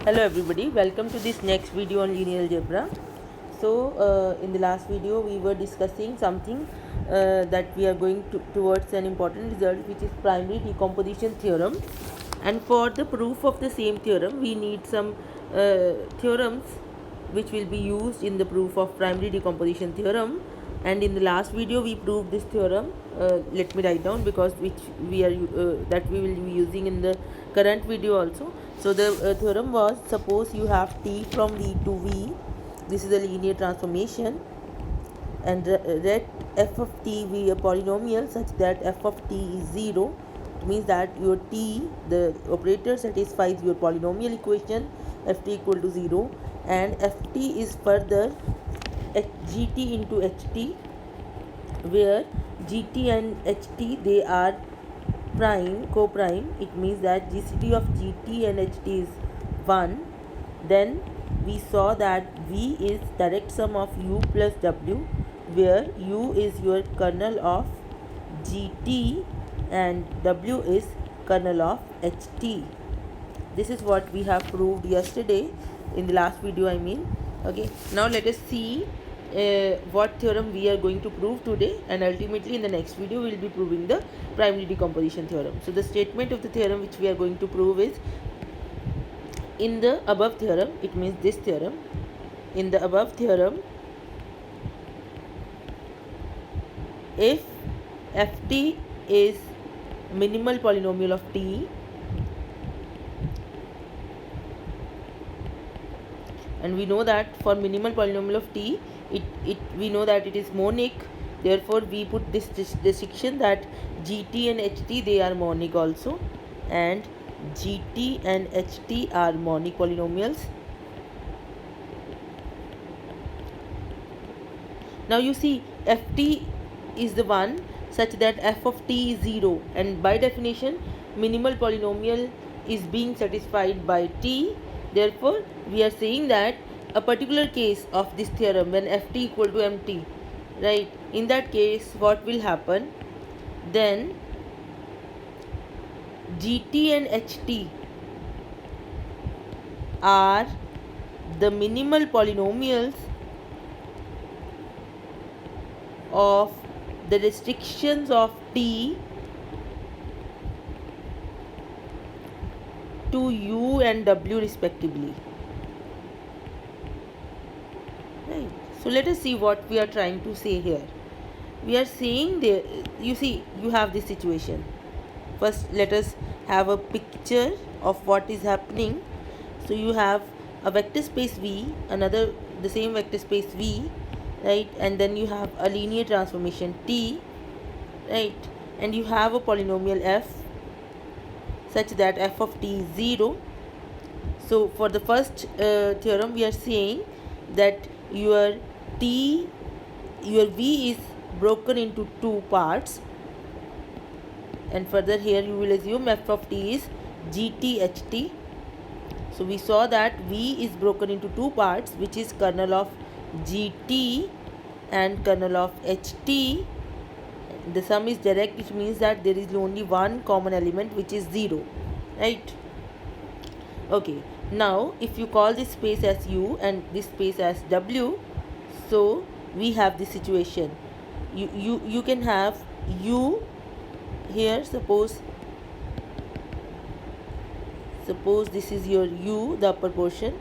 Hello everybody, welcome to this next video on linear algebra. In the last video we were discussing something that we are going towards an important result, which is primary decomposition theorem. And for the proof of the same theorem we need some theorems which will be used in the proof of primary decomposition theorem. And in the last video we proved this theorem. Let me write down, because which we are that we will be using in the current video also. So the theorem was, suppose you have t from v to v. This is a linear transformation, and let f of t be a polynomial such that f of t is 0. It means that your t, the operator, satisfies your polynomial equation ft equal to 0, and ft is further gt into ht, where gt and ht, they are co-prime. It means that gcd of gt and ht is 1. Then we saw that v is direct sum of u plus w, where u is your kernel of gt and w is kernel of ht. This is what we have proved yesterday in the last video, I mean. Okay, now let us see what theorem we are going to prove today, and ultimately in the next video we will be proving the primary decomposition theorem. So the statement of the theorem which we are going to prove is, in the above theorem, it means this theorem, in the above theorem, if ft is minimal polynomial of t, and we know that for minimal polynomial of t, we know that it is monic. Therefore we put this restriction that gt and ht, they are monic also, and gt and ht are monic polynomials. Now you see, ft is the one such that f of t is 0, and by definition minimal polynomial is being satisfied by t. Therefore we are saying that a particular case of this theorem, when ft equal to mt, right, in that case what will happen, then gt and ht are the minimal polynomials of the restrictions of t to u and w respectively. Right. So let us see what we are trying to say here. We are saying there, you see, you have this situation. First let us have a picture of what is happening. So you have a vector space v, another the same vector space v, right, and then you have a linear transformation t, right, and you have a polynomial f such that f of t is 0. So for the first theorem we are saying that your v is broken into two parts, and further here you will assume f of t is gt ht. So we saw that v is broken into two parts, which is kernel of gt and kernel of ht. The sum is direct, it means that there is only one common element, which is 0, right? Okay, now if you call this space as u and this space as w, so we have this situation. You can have u here. Suppose this is your u, the upper portion,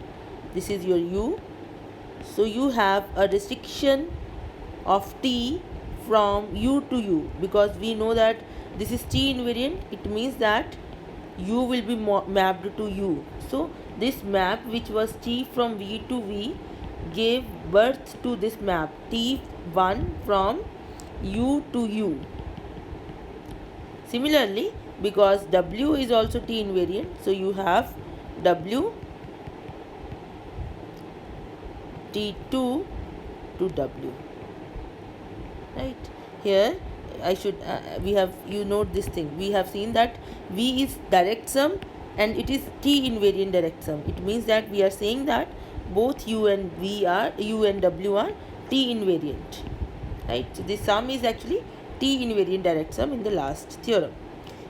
this is your u. So you have a restriction of t from u to u, because we know that this is t invariant. It means that u will be mapped to u. So this map, which was t from v to v, gave birth to this map t1 from u to u. Similarly, because w is also t invariant, so you have w t2 to w, right? Here I should we have, you note this thing, we have seen that v is direct sum and it is t invariant direct sum. It means that we are saying that both u and w are t invariant, right? So this sum is actually t invariant direct sum in the last theorem.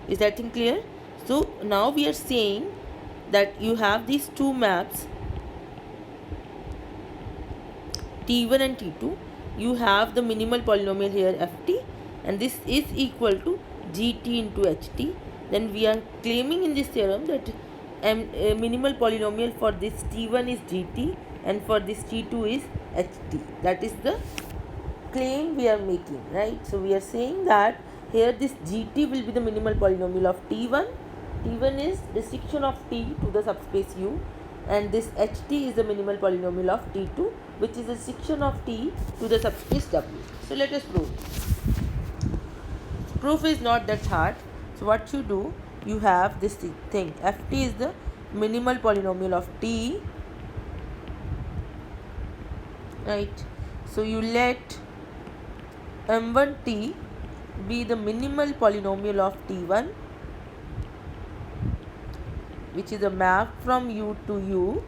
Is that thing clear? So now we are saying that you have these two maps T1 and T2. You have the minimal polynomial here ft, and this is equal to gt into ht. Then we are claiming in this theorem that minimal polynomial for this T1 is gt and for this T2 is ht. That is the claim we are making, right? So we are saying that here this gt will be the minimal polynomial of T1. T1 is restriction of T to the subspace U, and this ht is the minimal polynomial of T2, which is the restriction of T to the subspace W. So let us prove. Proof is not that hard. So what you do, you have this thing, ft is the minimal polynomial of T, right? So you let m1t be the minimal polynomial of T1, which is a map from U to U,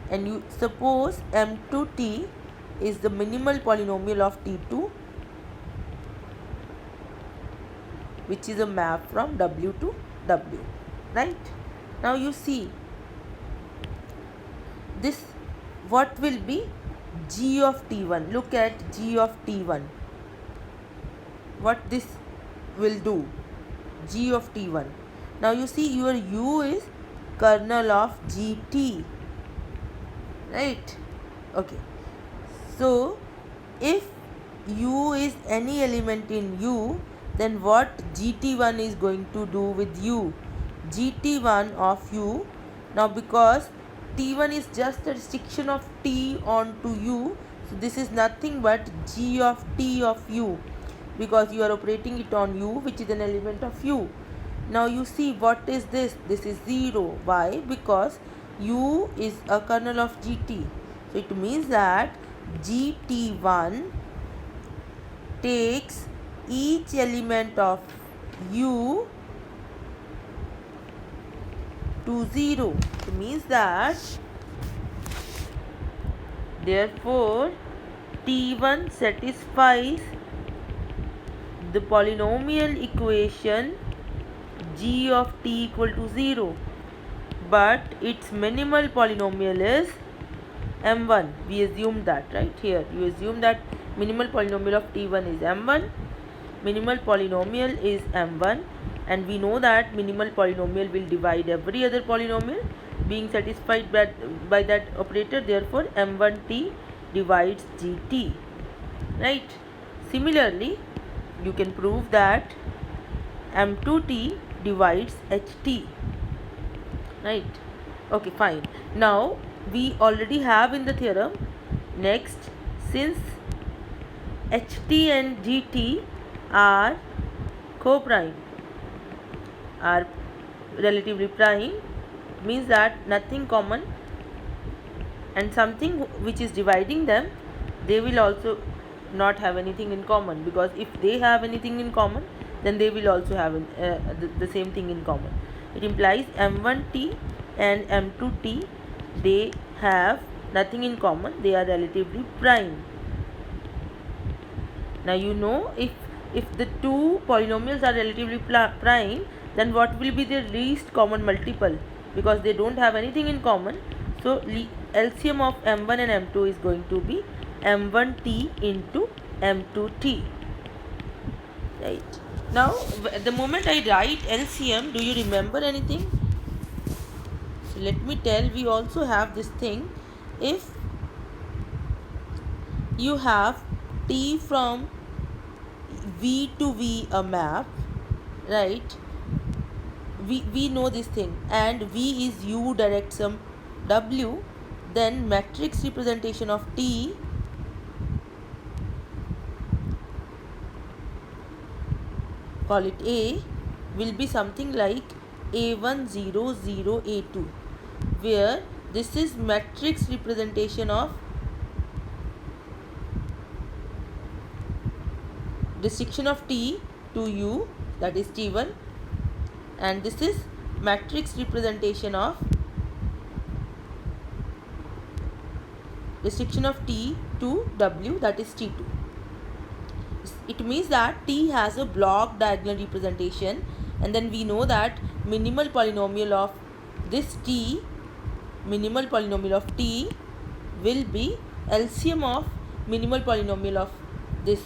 and you suppose m2t is the minimal polynomial of T2, which is a map from W to W, right? Now you see this, what will be g of T1? Look at g of T1. What this will do, g of T1. Now you see your U is kernel of GT, right? Okay, so if U is any element in U, then what GT1 is going to do with U? GT1 of U, now because T1 is just a restriction of T onto U, so this is nothing but G of T of U, because you are operating it on U, which is an element of U. Now you see, what is this? This is 0. Why? Because U is a kernel of GT. So it means that GT1 takes each element of U to 0. It means that therefore T1 satisfies the polynomial equation g of t equal to 0, but its minimal polynomial is m1. We assume that, right? Here you assume that minimal polynomial of T1 is m1, minimal polynomial is m1, and we know that minimal polynomial will divide every other polynomial being satisfied by that operator. Therefore m1t divides gt, right? Similarly, you can prove that m2t divides ht, right? Okay, fine. Now we already have in the theorem. Next, since ht and gt are co-prime, are relatively prime, means that nothing common, and something which is dividing them, they will also not have anything in common, because if they have anything in common, then they will also have the same thing in common. It implies m1t and m2t, they have nothing in common, they are relatively prime. Now you know, if the two polynomials are relatively prime, then what will be their least common multiple, because they don't have anything in common. So LCM of m1 and m2 is going to be m1t into m2t, right? Now the moment I write LCM, do you remember anything? So let me tell, we also have this thing. If you have T from V to V a map, right? We know this thing, and V is U direct sum W, then matrix representation of T call it A, will be something like A1 0 0 A2, where this is matrix representation of restriction of T to U, that is T1, and this is matrix representation of restriction of T to W, that is T2. It means that T has a block diagonal representation, and then we know that minimal polynomial of this t, minimal polynomial of t, will be LCM of minimal polynomial of this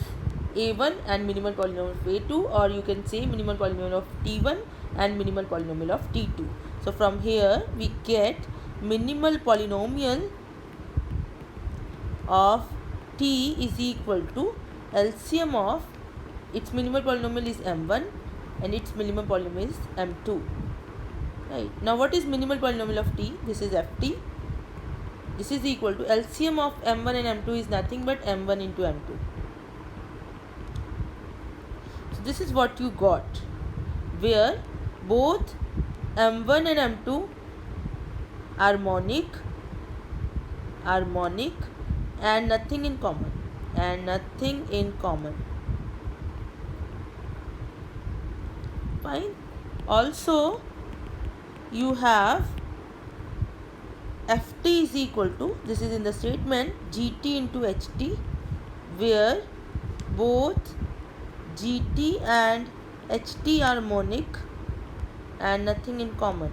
a1 and minimal polynomial of a2, or you can say minimal polynomial of t1 and minimal polynomial of t2. So from here we get minimal polynomial of t is equal to LCM of its minimal polynomial is m1 and its minimal polynomial is m2. Right. Now what is minimal polynomial of t? This is ft. This is equal to LCM of m1 and m2 is nothing but m1 into m2. So this is what you got, where both m1 and m2 are monic and nothing in common, fine. Also you have ft is equal to, this is in the statement, gt into ht, where both gt and ht are monic and nothing in common,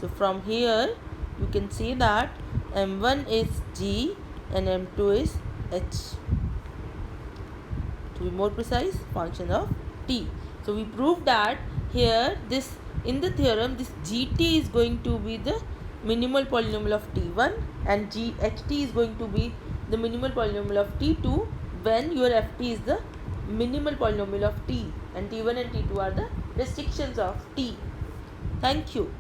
So from here you can see that m1 is g and m2 is h. To be more precise, function of t. So we proved that here, this in the theorem, this gt is going to be the minimal polynomial of t1 and ht is going to be the minimal polynomial of t2 when your ft is the minimal polynomial of t, and t1 and t2 are the restrictions of t. Thank you.